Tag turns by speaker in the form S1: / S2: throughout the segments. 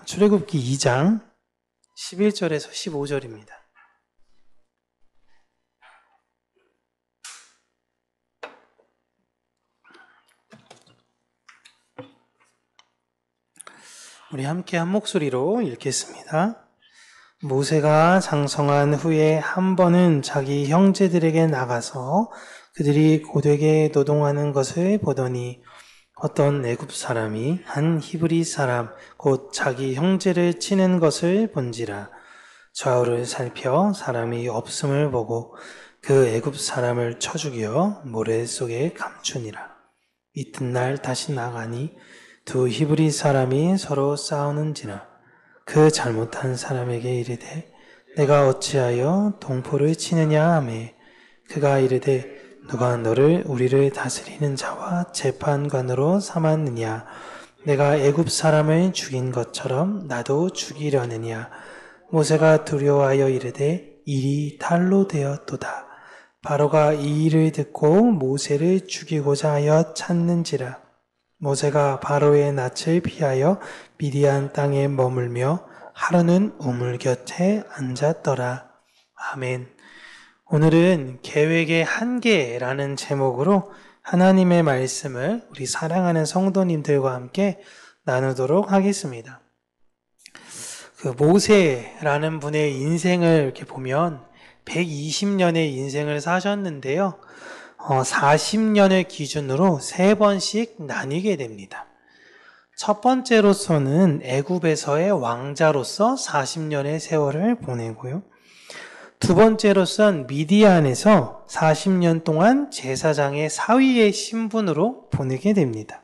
S1: 출애굽기 2장 11절에서 15절입니다. 우리 함께 한 목소리로 읽겠습니다. 모세가 장성한 후에 한 번은 자기 형제들에게 나가서 그들이 고되게 노동하는 것을 보더니 어떤 애굽 사람이 한 히브리 사람 곧 자기 형제를 치는 것을 본지라. 좌우를 살펴 사람이 없음을 보고 그 애굽 사람을 쳐 죽여 모래 속에 감추니라. 이튿날 다시 나가니 두 히브리 사람이 서로 싸우는지라. 그 잘못한 사람에게 이르되 내가 어찌하여 동포를 치느냐 하매 그가 이르되 누가 너를 우리를 다스리는 자와 재판관으로 삼았느냐. 내가 애굽 사람을 죽인 것처럼 나도 죽이려느냐. 모세가 두려워하여 이르되 일이 탈로 되었도다. 바로가 이 일을 듣고 모세를 죽이고자 하여 찾는지라. 모세가 바로의 낯을 피하여 미디안 땅에 머물며 하루는 우물 곁에 앉았더라. 아멘. 오늘은 계획의 한계라는 제목으로 하나님의 말씀을 우리 사랑하는 성도님들과 함께 나누도록 하겠습니다. 그 모세라는 분의 인생을 이렇게 보면 120년의 인생을 사셨는데요. 40년을 기준으로 3번씩 나뉘게 됩니다. 첫 번째로서는 애굽에서의 왕자로서 40년의 세월을 보내고요. 두 번째로선 미디안에서 40년 동안 제사장의 사위의 신분으로 보내게 됩니다.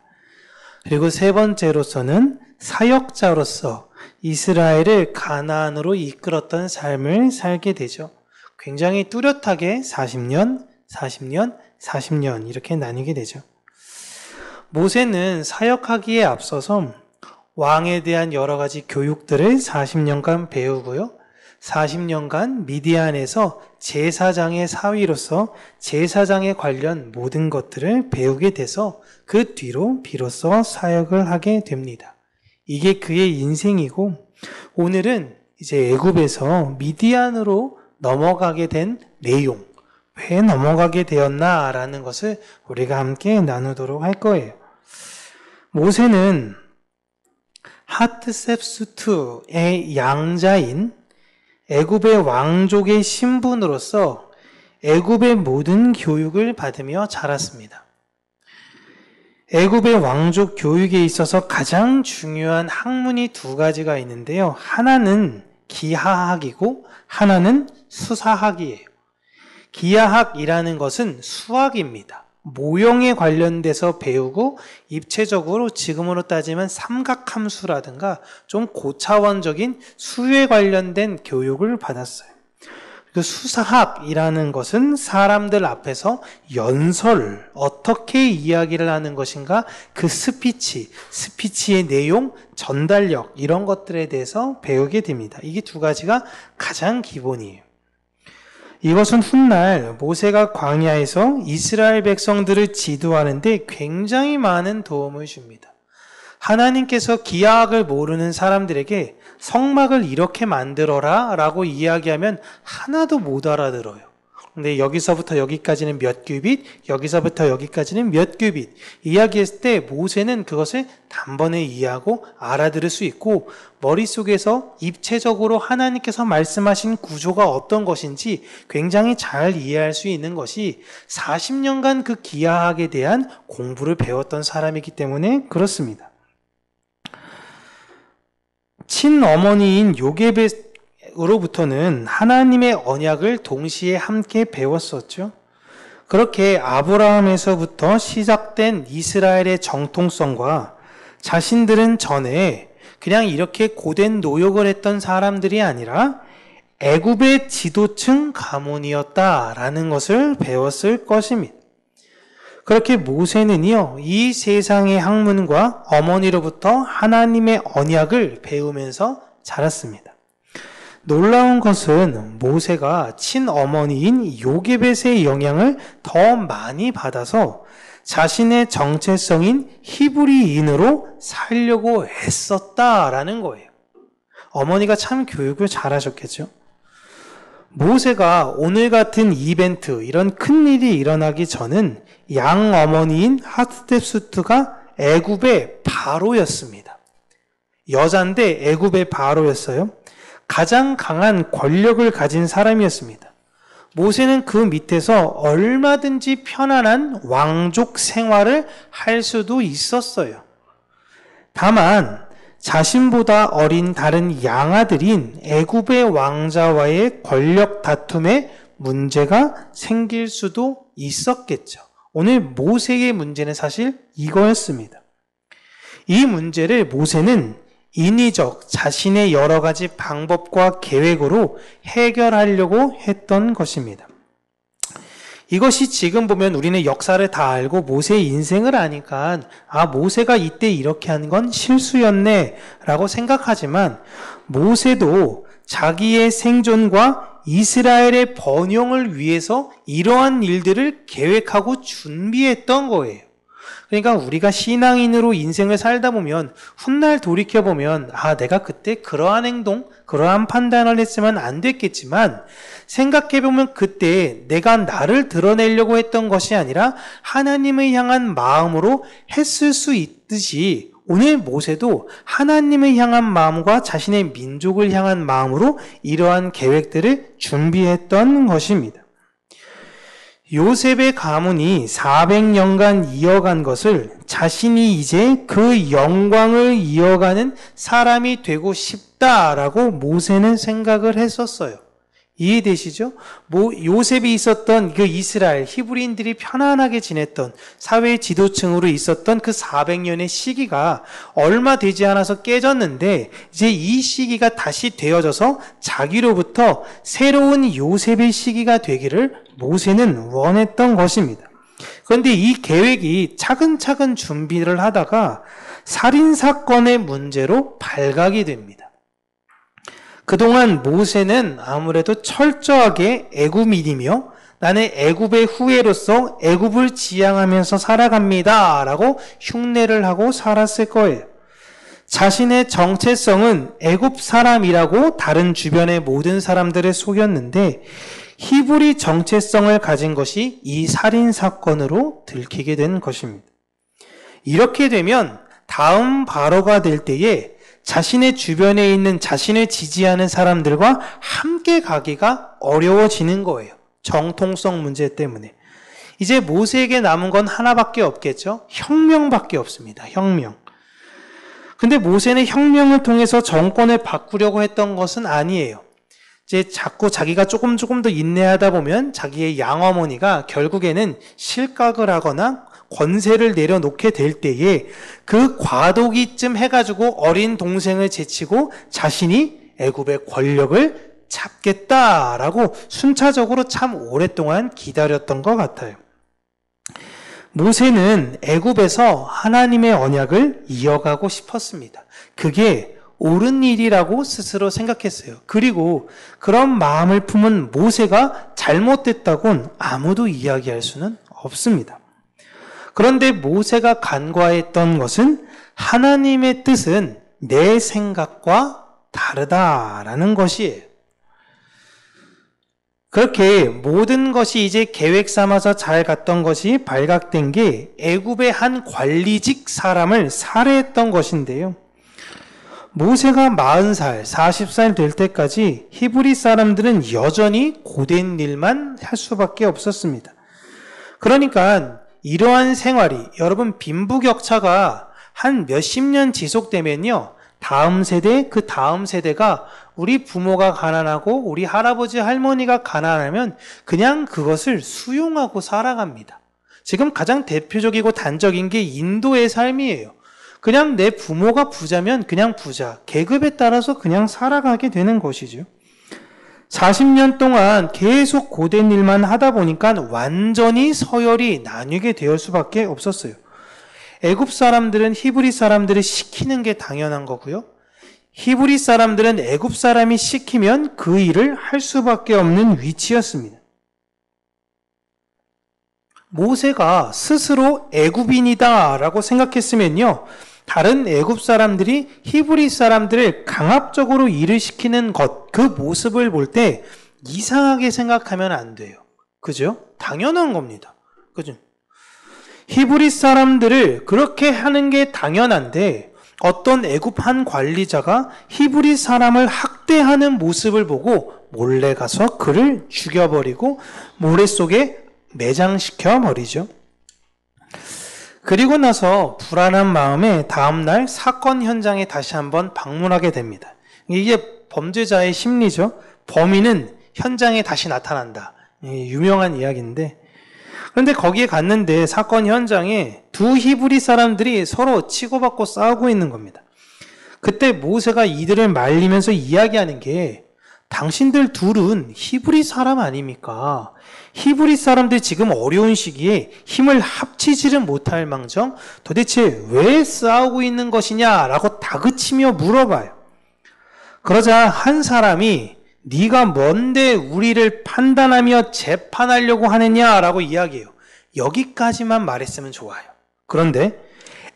S1: 그리고 세 번째로서는 사역자로서 이스라엘을 가나안으로 이끌었던 삶을 살게 되죠. 굉장히 뚜렷하게 40년, 40년, 40년 이렇게 나뉘게 되죠. 모세는 사역하기에 앞서서 왕에 대한 여러 가지 교육들을 40년간 배우고요. 40년간 미디안에서 제사장의 사위로서 제사장에 관련 모든 것들을 배우게 돼서 그 뒤로 비로소 사역을 하게 됩니다. 이게 그의 인생이고 오늘은 이제 애굽에서 미디안으로 넘어가게 된 내용, 왜 넘어가게 되었나라는 것을 우리가 함께 나누도록 할 거예요. 모세는 하트셉수트의 양자인 애굽의 왕족의 신분으로서 애굽의 모든 교육을 받으며 자랐습니다. 애굽의 왕족 교육에 있어서 가장 중요한 학문이 두 가지가 있는데요. 하나는 기하학이고 하나는 수사학이에요. 기하학이라는 것은 수학입니다. 모형에 관련돼서 배우고 입체적으로 지금으로 따지면 삼각함수라든가 좀 고차원적인 수에 관련된 교육을 받았어요. 그 수사학이라는 것은 사람들 앞에서 연설, 어떻게 이야기를 하는 것인가, 그 스피치의 내용, 전달력 이런 것들에 대해서 배우게 됩니다. 이게 두 가지가 가장 기본이에요. 이것은 훗날 모세가 광야에서 이스라엘 백성들을 지도하는데 굉장히 많은 도움을 줍니다. 하나님께서 기하학을 모르는 사람들에게 성막을 이렇게 만들어라 라고 이야기하면 하나도 못 알아들어요. 근데 여기서부터 여기까지는 몇 규빗, 여기서부터 여기까지는 몇 규빗 이야기했을 때 모세는 그것을 단번에 이해하고 알아들을 수 있고 머릿속에서 입체적으로 하나님께서 말씀하신 구조가 어떤 것인지 굉장히 잘 이해할 수 있는 것이 40년간 그 기하학에 대한 공부를 배웠던 사람이기 때문에 그렇습니다. 친어머니인 요게벳으로부터는 하나님의 언약을 동시에 함께 배웠었죠. 그렇게 아브라함에서부터 시작된 이스라엘의 정통성과 자신들은 전에 그냥 이렇게 고된 노역을 했던 사람들이 아니라 애굽의 지도층 가문이었다라는 것을 배웠을 것입니다. 그렇게 모세는요, 이 세상의 학문과 어머니로부터 하나님의 언약을 배우면서 자랐습니다. 놀라운 것은 모세가 친어머니인 요게벳의 영향을 더 많이 받아서 자신의 정체성인 히브리인으로 살려고 애썼다라는 거예요. 어머니가 참 교육을 잘하셨겠죠. 모세가 오늘 같은 이벤트, 이런 큰일이 일어나기 전은 양어머니인 하트셉수트가 애굽의 바로였습니다. 여잔데 애굽의 바로였어요. 가장 강한 권력을 가진 사람이었습니다. 모세는 그 밑에서 얼마든지 편안한 왕족 생활을 할 수도 있었어요. 다만 자신보다 어린 다른 양아들인 애굽의 왕자와의 권력 다툼에 문제가 생길 수도 있었겠죠. 오늘 모세의 문제는 사실 이거였습니다. 이 문제를 모세는 인위적 자신의 여러 가지 방법과 계획으로 해결하려고 했던 것입니다. 이것이 지금 보면 우리는 역사를 다 알고 모세의 인생을 아니까 모세가 이때 이렇게 한 건 실수였네 라고 생각하지만 모세도 자기의 생존과 이스라엘의 번영을 위해서 이러한 일들을 계획하고 준비했던 거예요. 그러니까 우리가 신앙인으로 인생을 살다 보면 훗날 돌이켜보면 내가 그때 그러한 행동, 그러한 판단을 했으면 안 됐겠지만 생각해보면 그때 내가 나를 드러내려고 했던 것이 아니라 하나님을 향한 마음으로 했을 수 있듯이 오늘 모세도 하나님을 향한 마음과 자신의 민족을 향한 마음으로 이러한 계획들을 준비했던 것입니다. 요셉의 가문이 400년간 이어간 것을 자신이 이제 그 영광을 이어가는 사람이 되고 싶다라고 모세는 생각을 했었어요. 이해되시죠? 요셉이 있었던 그 이스라엘, 히브리인들이 편안하게 지냈던 사회 지도층으로 있었던 그 400년의 시기가 얼마 되지 않아서 깨졌는데 이제 이 시기가 다시 되어져서 자기로부터 새로운 요셉의 시기가 되기를 모세는 원했던 것입니다. 그런데 이 계획이 차근차근 준비를 하다가 살인사건의 문제로 발각이 됩니다. 그동안 모세는 아무래도 철저하게 애굽인이며 나는 애굽의 후예로서 애굽을 지향하면서 살아갑니다 라고 흉내를 하고 살았을 거예요. 자신의 정체성은 애굽 사람이라고 다른 주변의 모든 사람들을 속였는데 히브리 정체성을 가진 것이 이 살인사건으로 들키게 된 것입니다. 이렇게 되면 다음 바로가 될 때에 자신의 주변에 있는 자신을 지지하는 사람들과 함께 가기가 어려워지는 거예요. 정통성 문제 때문에. 이제 모세에게 남은 건 하나밖에 없겠죠. 혁명밖에 없습니다. 혁명. 근데 모세는 혁명을 통해서 정권을 바꾸려고 했던 것은 아니에요. 이제 자꾸 자기가 조금 더 인내하다 보면 자기의 양어머니가 결국에는 실각을 하거나 권세를 내려놓게 될 때에 그 과도기쯤 해가지고 어린 동생을 제치고 자신이 애굽의 권력을 잡겠다라고 순차적으로 참 오랫동안 기다렸던 것 같아요. 모세는 애굽에서 하나님의 언약을 이어가고 싶었습니다. 그게 옳은 일이라고 스스로 생각했어요. 그리고 그런 마음을 품은 모세가 잘못됐다고는 아무도 이야기할 수는 없습니다. 그런데 모세가 간과했던 것은 하나님의 뜻은 내 생각과 다르다라는 것이에요. 그렇게 모든 것이 이제 계획 삼아서 잘 갔던 것이 발각된 게 애굽의 한 관리직 사람을 살해했던 것인데요. 모세가 40살, 40살 될 때까지 히브리 사람들은 여전히 고된 일만 할 수밖에 없었습니다. 그러니까 이러한 생활이 여러분 빈부격차가 한 몇십 년 지속되면요. 다음 세대, 그 다음 세대가 우리 부모가 가난하고 우리 할아버지 할머니가 가난하면 그냥 그것을 수용하고 살아갑니다. 지금 가장 대표적이고 단적인 게 인도의 삶이에요. 그냥 내 부모가 부자면 그냥 부자, 계급에 따라서 그냥 살아가게 되는 것이죠. 40년 동안 계속 고된 일만 하다 보니까 완전히 서열이 나뉘게 될 수밖에 없었어요. 애굽 사람들은 히브리 사람들을 시키는 게 당연한 거고요. 히브리 사람들은 애굽 사람이 시키면 그 일을 할 수밖에 없는 위치였습니다. 모세가 스스로 애굽인이다라고 생각했으면요. 다른 애굽 사람들이 히브리 사람들을 강압적으로 일을 시키는 것, 그 모습을 볼 때 이상하게 생각하면 안 돼요. 그죠? 당연한 겁니다. 그죠? 히브리 사람들을 그렇게 하는 게 당연한데 어떤 애굽 한 관리자가 히브리 사람을 학대하는 모습을 보고 몰래 가서 그를 죽여버리고 모래 속에 매장시켜 버리죠. 그리고 나서 불안한 마음에 다음날 사건 현장에 다시 한번 방문하게 됩니다. 이게 범죄자의 심리죠. 범인은 현장에 다시 나타난다. 유명한 이야기인데, 그런데 거기에 갔는데 사건 현장에 두 히브리 사람들이 서로 치고받고 싸우고 있는 겁니다. 그때 모세가 이들을 말리면서 이야기하는 게, 당신들 둘은 히브리 사람 아닙니까? 히브리 사람들 지금 어려운 시기에 힘을 합치지를 못할 망정 도대체 왜 싸우고 있는 것이냐라고 다그치며 물어봐요. 그러자 한 사람이 네가 뭔데 우리를 판단하며 재판하려고 하느냐라고 이야기해요. 여기까지만 말했으면 좋아요. 그런데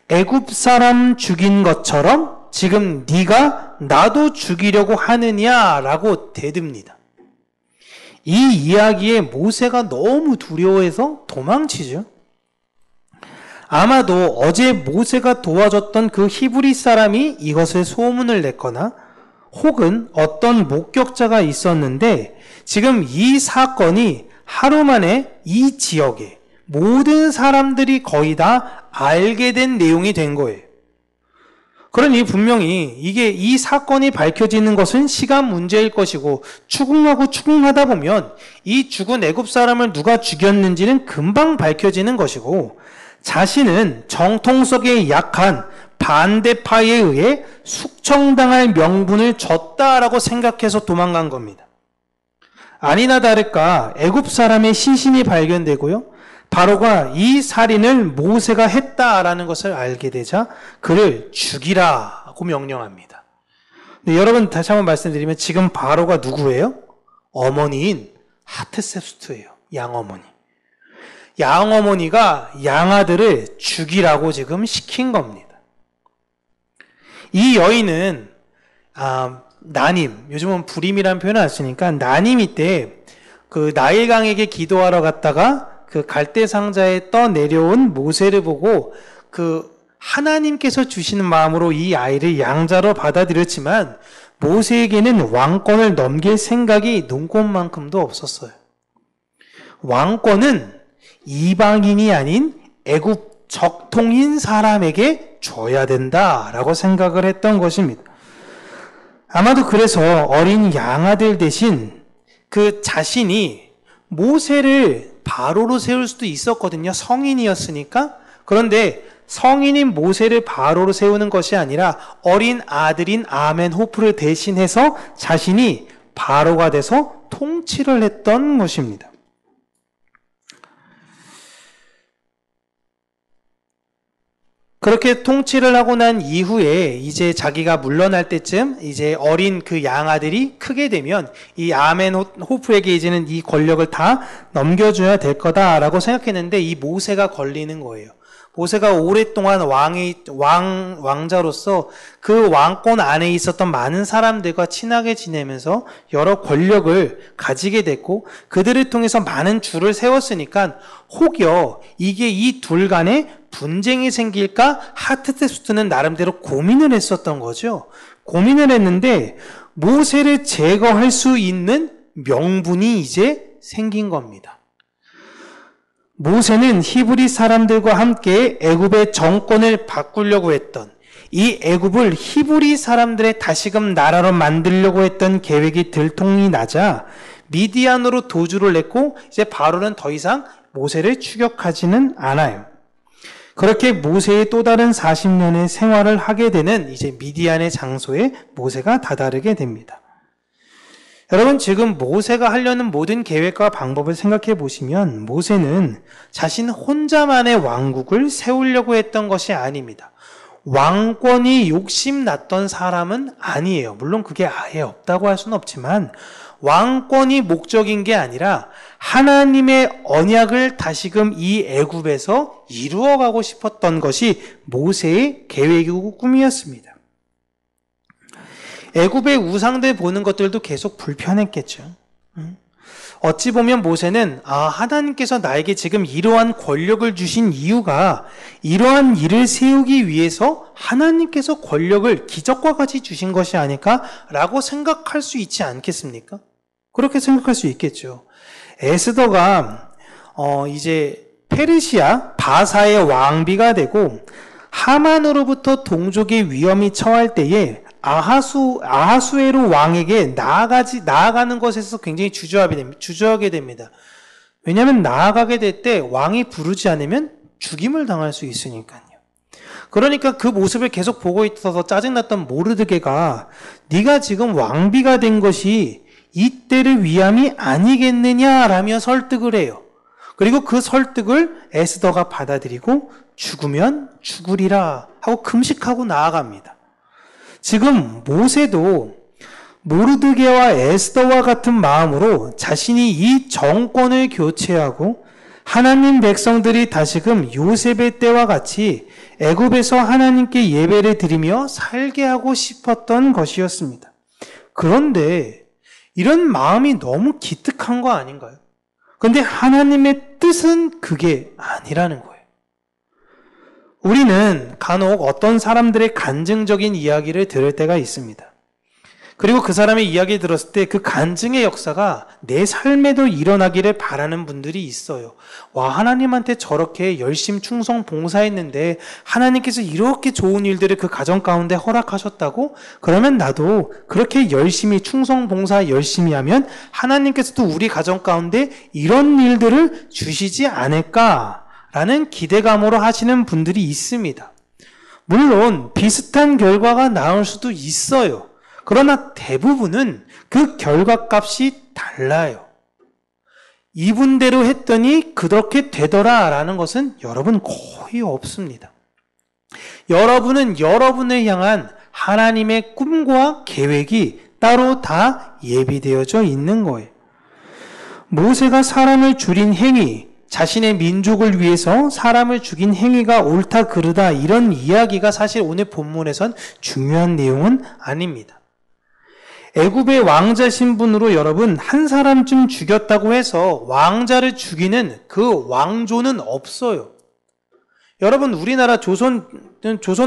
S1: 애굽 사람 죽인 것처럼 지금 네가 나도 죽이려고 하느냐라고 대듭니다. 이 이야기에 모세가 너무 두려워해서 도망치죠. 아마도 어제 모세가 도와줬던 그 히브리 사람이 이것을 소문을 냈거나 혹은 어떤 목격자가 있었는데 지금 이 사건이 하루 만에 이 지역에 모든 사람들이 거의 다 알게 된 내용이 된 거예요. 그러니 분명히 이 사건이 밝혀지는 것은 시간 문제일 것이고 추궁하다 보면 이 죽은 애굽 사람을 누가 죽였는지는 금방 밝혀지는 것이고 자신은 정통성에 약한 반대파에 의해 숙청당할 명분을 줬다라고 생각해서 도망간 겁니다. 아니나 다를까 애굽 사람의 시신이 발견되고요. 바로가 이 살인을 모세가 했다라는 것을 알게 되자 그를 죽이라고 명령합니다. 근데 여러분 다시 한번 말씀드리면 지금 바로가 누구예요? 어머니인 하트셉스트예요. 양어머니. 양어머니가 양아들을 죽이라고 지금 시킨 겁니다. 이 여인은 나님, 요즘은 불임이라는 표현을 안 쓰니까 나님이 때 그 나일강에게 기도하러 갔다가 그 갈대 상자에 떠 내려온 모세를 보고 그 하나님께서 주시는 마음으로 이 아이를 양자로 받아들였지만 모세에게는 왕권을 넘길 생각이 눈꽃만큼도 없었어요. 왕권은 이방인이 아닌 애굽 적통인 사람에게 줘야 된다라고 생각을 했던 것입니다. 아마도 그래서 어린 양아들 대신 그 자신이 모세를 바로로 세울 수도 있었거든요. 성인이었으니까. 그런데 성인인 모세를 바로로 세우는 것이 아니라 어린 아들인 아멘호프를 대신해서 자신이 바로가 돼서 통치를 했던 것입니다. 그렇게 통치를 하고 난 이후에 이제 자기가 물러날 때쯤 이제 어린 그 양아들이 크게 되면 이 아멘호프에게 이제는 이 권력을 다 넘겨줘야 될 거다라고 생각했는데 이 모세가 걸리는 거예요. 모세가 오랫동안 왕자로서 그 왕권 안에 있었던 많은 사람들과 친하게 지내면서 여러 권력을 가지게 됐고 그들을 통해서 많은 주를 세웠으니까 혹여 이게 이 둘 간에 분쟁이 생길까 하트세스트는 나름대로 고민을 했었던 거죠. 고민을 했는데 모세를 제거할 수 있는 명분이 이제 생긴 겁니다. 모세는 히브리 사람들과 함께 애굽의 정권을 바꾸려고 했던 이 애굽을 히브리 사람들의 다시금 나라로 만들려고 했던 계획이 들통이 나자 미디안으로 도주를 했고 이제 바로는 더 이상 모세를 추격하지는 않아요. 그렇게 모세의 또 다른 40년의 생활을 하게 되는 이제 미디안의 장소에 모세가 다다르게 됩니다. 여러분 지금 모세가 하려는 모든 계획과 방법을 생각해 보시면 모세는 자신 혼자만의 왕국을 세우려고 했던 것이 아닙니다. 왕권이 욕심났던 사람은 아니에요. 물론 그게 아예 없다고 할 수는 없지만 왕권이 목적인 게 아니라 하나님의 언약을 다시금 이 애굽에서 이루어가고 싶었던 것이 모세의 계획이고 꿈이었습니다. 애굽의 우상들 보는 것들도 계속 불편했겠죠. 어찌 보면 모세는 하나님께서 나에게 지금 이러한 권력을 주신 이유가 이러한 일을 세우기 위해서 하나님께서 권력을 기적과 같이 주신 것이 아닐까라고 생각할 수 있지 않겠습니까? 그렇게 생각할 수 있겠죠. 에스더가 이제 페르시아 바사의 왕비가 되고 하만으로부터 동족의 위험이 처할 때에 아하수에로 왕에게 나아가는 것에서 굉장히 주저하게 됩니다. 왜냐하면 나아가게 될 때 왕이 부르지 않으면 죽임을 당할 수 있으니까요. 그러니까 그 모습을 계속 보고 있어서 짜증났던 모르드게가 네가 지금 왕비가 된 것이 이때를 위함이 아니겠느냐라며 설득을 해요. 그리고 그 설득을 에스더가 받아들이고 죽으면 죽으리라 하고 금식하고 나아갑니다. 지금 모세도 모르드게와 에스더와 같은 마음으로 자신이 이 정권을 교체하고 하나님 백성들이 다시금 요셉의 때와 같이 애굽에서 하나님께 예배를 드리며 살게 하고 싶었던 것이었습니다. 그런데 이런 마음이 너무 기특한 거 아닌가요? 그런데 하나님의 뜻은 그게 아니라는 거예요. 우리는 간혹 어떤 사람들의 간증적인 이야기를 들을 때가 있습니다. 그리고 그 사람의 이야기를 들었을 때 그 간증의 역사가 내 삶에도 일어나기를 바라는 분들이 있어요. 와, 하나님한테 저렇게 열심 충성 봉사했는데 하나님께서 이렇게 좋은 일들을 그 가정 가운데 허락하셨다고? 그러면 나도 그렇게 열심히 충성 봉사 열심히 하면 하나님께서도 우리 가정 가운데 이런 일들을 주시지 않을까라는 기대감으로 하시는 분들이 있습니다. 물론 비슷한 결과가 나올 수도 있어요. 그러나 대부분은 그 결과값이 달라요. 이분대로 했더니 그렇게 되더라라는 것은 여러분 거의 없습니다. 여러분은 여러분을 향한 하나님의 꿈과 계획이 따로 다 예비되어져 있는 거예요. 모세가 사람을 죽인 행위, 자신의 민족을 위해서 사람을 죽인 행위가 옳다 그르다 이런 이야기가 사실 오늘 본문에선 중요한 내용은 아닙니다. 애굽의 왕자 신분으로 여러분 한 사람쯤 죽였다고 해서 왕자를 죽이는 그 왕조는 없어요. 여러분 우리나라 조선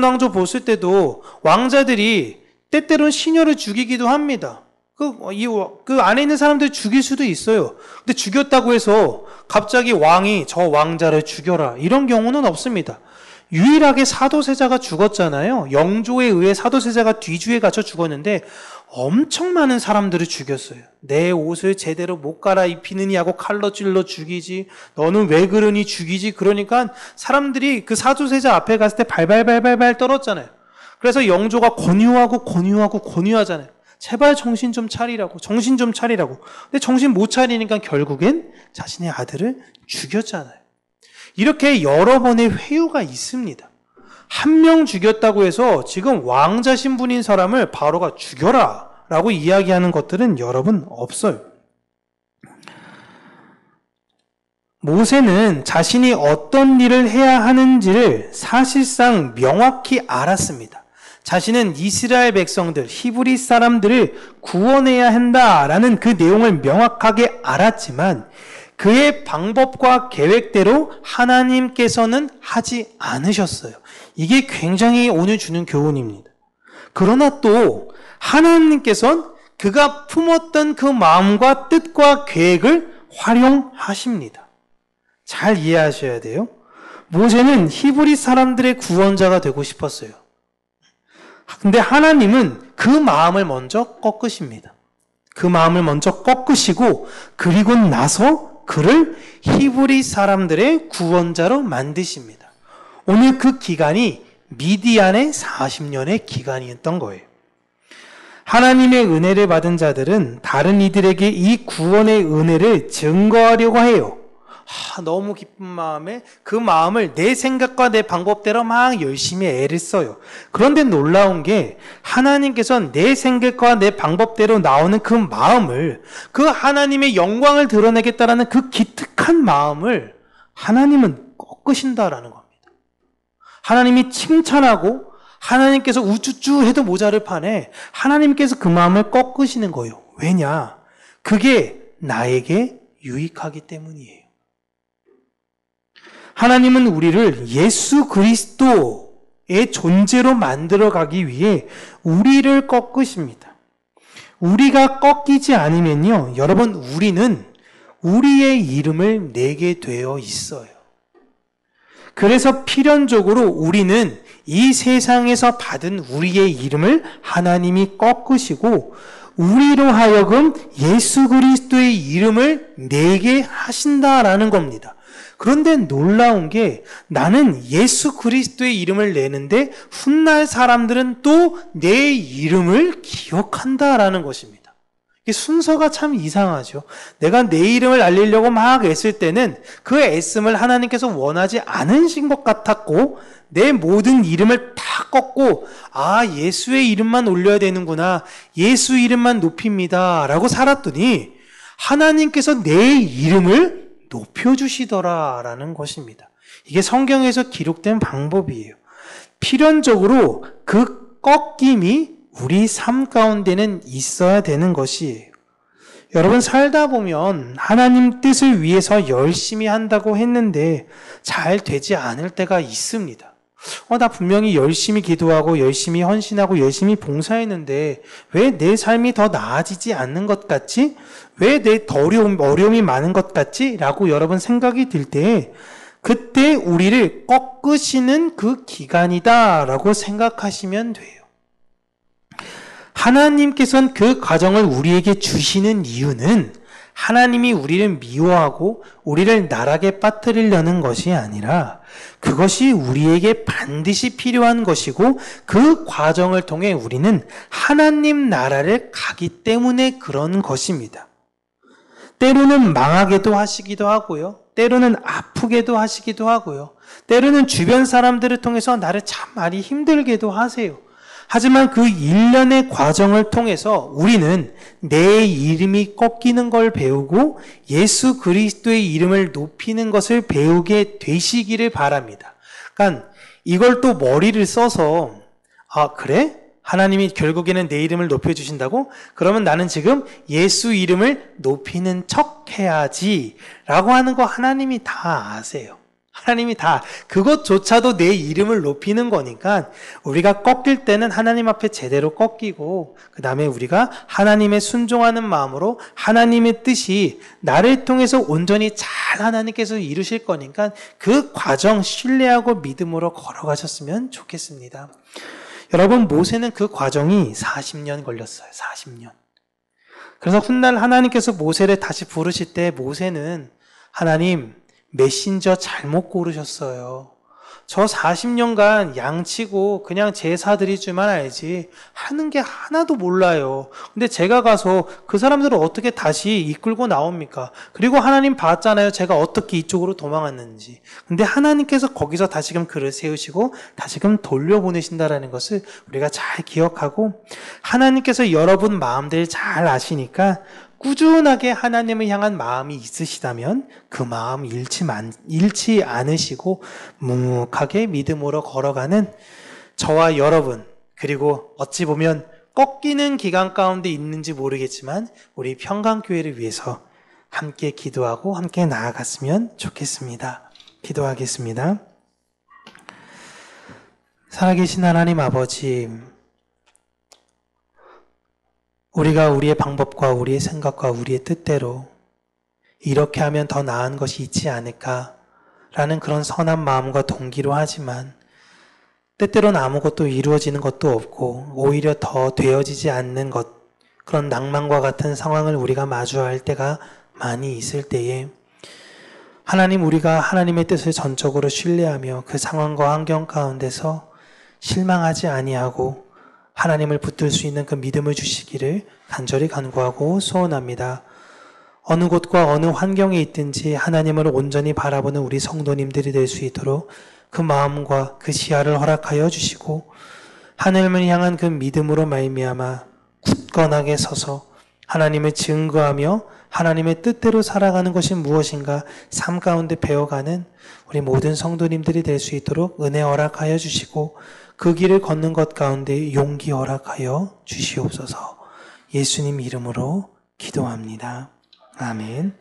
S1: 왕조 보실 때도 왕자들이 때때로는 시녀를 죽이기도 합니다. 그 안에 있는 사람들 죽일 수도 있어요. 근데 죽였다고 해서 갑자기 왕이 저 왕자를 죽여라 이런 경우는 없습니다. 유일하게 사도세자가 죽었잖아요. 영조에 의해 사도세자가 뒤주에 갇혀 죽었는데 엄청 많은 사람들을 죽였어요. 내 옷을 제대로 못 갈아입히느니 하고 칼로 찔러 죽이지. 너는 왜 그러니 죽이지. 그러니까 사람들이 그 사도세자 앞에 갔을 때 발발발발발 떨었잖아요. 그래서 영조가 권유하잖아요. 제발 정신 좀 차리라고. 근데 정신 못 차리니까 결국엔 자신의 아들을 죽였잖아요. 이렇게 여러 번의 회유가 있습니다. 한 명 죽였다고 해서 지금 왕자 신분인 사람을 바로가 죽여라 라고 이야기하는 것들은 여러분 없어요. 모세는 자신이 어떤 일을 해야 하는지를 사실상 명확히 알았습니다. 자신은 이스라엘 백성들, 히브리 사람들을 구원해야 한다라는 그 내용을 명확하게 알았지만 그의 방법과 계획대로 하나님께서는 하지 않으셨어요. 이게 굉장히 오늘 주는 교훈입니다. 그러나 또 하나님께서는 그가 품었던 그 마음과 뜻과 계획을 활용하십니다. 잘 이해하셔야 돼요. 모세는 히브리 사람들의 구원자가 되고 싶었어요. 근데 하나님은 그 마음을 먼저 꺾으십니다. 그 마음을 먼저 꺾으시고 그리고 나서 그를 히브리 사람들의 구원자로 만드십니다. 오늘 그 기간이 미디안의 40년의 기간이었던 거예요. 하나님의 은혜를 받은 자들은 다른 이들에게 이 구원의 은혜를 증거하려고 해요. 너무 기쁜 마음에 그 마음을 내 생각과 내 방법대로 막 열심히 애를 써요. 그런데 놀라운 게 하나님께서는 내 생각과 내 방법대로 나오는 그 마음을, 그 하나님의 영광을 드러내겠다라는 그 기특한 마음을 하나님은 꺾으신다라는 겁니다. 하나님이 칭찬하고 하나님께서 우쭈쭈 해도 모자를 판에 하나님께서 그 마음을 꺾으시는 거예요. 왜냐? 그게 나에게 유익하기 때문이에요. 하나님은 우리를 예수 그리스도의 존재로 만들어가기 위해 우리를 꺾으십니다. 우리가 꺾이지 않으면요, 여러분, 우리는 우리의 이름을 내게 되어 있어요. 그래서 필연적으로 우리는 이 세상에서 받은 우리의 이름을 하나님이 꺾으시고 우리로 하여금 예수 그리스도의 이름을 내게 하신다라는 겁니다. 그런데 놀라운 게 나는 예수 그리스도의 이름을 내는데 훗날 사람들은 또 내 이름을 기억한다라는 것입니다. 이게 순서가 참 이상하죠. 내가 내 이름을 알리려고 막 애쓸 때는 그 애씀을 하나님께서 원하지 않으신 것 같았고 내 모든 이름을 다 꺾고 예수의 이름만 올려야 되는구나, 예수 이름만 높입니다 라고 살았더니 하나님께서 내 이름을 높여주시더라라는 것입니다. 이게 성경에서 기록된 방법이에요. 필연적으로 그 꺾임이 우리 삶 가운데는 있어야 되는 것이에요. 여러분, 살다 보면 하나님 뜻을 위해서 열심히 한다고 했는데 잘 되지 않을 때가 있습니다. 나 분명히 열심히 기도하고 열심히 헌신하고 열심히 봉사했는데 왜 내 삶이 더 나아지지 않는 것 같지? 왜 내 더 어려움이 많은 것 같지? 라고 여러분 생각이 들 때 그때 우리를 꺾으시는 그 기간이다 라고 생각하시면 돼요. 하나님께서는 그 과정을 우리에게 주시는 이유는 하나님이 우리를 미워하고 우리를 나락에 빠뜨리려는 것이 아니라 그것이 우리에게 반드시 필요한 것이고 그 과정을 통해 우리는 하나님 나라를 가기 때문에 그런 것입니다. 때로는 망하게도 하시기도 하고요. 때로는 아프게도 하시기도 하고요. 때로는 주변 사람들을 통해서 나를 참 많이 힘들게도 하세요. 하지만 그 일련의 과정을 통해서 우리는 내 이름이 꺾이는 걸 배우고 예수 그리스도의 이름을 높이는 것을 배우게 되시기를 바랍니다. 그러니까 이걸 또 머리를 써서 그래? 하나님이 결국에는 내 이름을 높여주신다고? 그러면 나는 지금 예수 이름을 높이는 척 해야지 라고 하는 거 하나님이 다 아세요. 하나님이 다 그것조차도 내 이름을 높이는 거니까 우리가 꺾일 때는 하나님 앞에 제대로 꺾이고 그 다음에 우리가 하나님의 순종하는 마음으로 하나님의 뜻이 나를 통해서 온전히 잘 하나님께서 이루실 거니까 그 과정 신뢰하고 믿음으로 걸어가셨으면 좋겠습니다. 여러분, 모세는 그 과정이 40년 걸렸어요. 40년. 그래서 훗날 하나님께서 모세를 다시 부르실 때 모세는 하나님 메신저 잘못 고르셨어요. 저 40년간 양치고 그냥 제사 드릴 줄만 알지 하는 게 하나도 몰라요. 근데 제가 가서 그 사람들을 어떻게 다시 이끌고 나옵니까? 그리고 하나님 봤잖아요. 제가 어떻게 이쪽으로 도망갔는지. 근데 하나님께서 거기서 다시금 그를 세우시고 다시금 돌려보내신다라는 것을 우리가 잘 기억하고 하나님께서 여러분 마음들 잘 아시니까 꾸준하게 하나님을 향한 마음이 있으시다면 그 마음 잃지 않으시고 묵묵하게 믿음으로 걸어가는 저와 여러분, 그리고 어찌 보면 꺾이는 기간 가운데 있는지 모르겠지만 우리 평강교회를 위해서 함께 기도하고 함께 나아갔으면 좋겠습니다. 기도하겠습니다. 살아계신 하나님 아버지, 우리가 우리의 방법과 우리의 생각과 우리의 뜻대로 이렇게 하면 더 나은 것이 있지 않을까라는 그런 선한 마음과 동기로 하지만 때때로는 아무것도 이루어지는 것도 없고 오히려 더 되어지지 않는 것, 그런 낭만과 같은 상황을 우리가 마주할 때가 많이 있을 때에 하나님, 우리가 하나님의 뜻을 전적으로 신뢰하며 그 상황과 환경 가운데서 실망하지 아니하고 하나님을 붙들 수 있는 그 믿음을 주시기를 간절히 간구하고 소원합니다. 어느 곳과 어느 환경에 있든지 하나님을 온전히 바라보는 우리 성도님들이 될 수 있도록 그 마음과 그 시야를 허락하여 주시고 하나님을 향한 그 믿음으로 말미암아 굳건하게 서서 하나님을 증거하며 하나님의 뜻대로 살아가는 것이 무엇인가 삶 가운데 배워가는 우리 모든 성도님들이 될 수 있도록 은혜 허락하여 주시고 그 길을 걷는 것 가운데 용기 허락하여 주시옵소서. 예수님 이름으로 기도합니다. 아멘.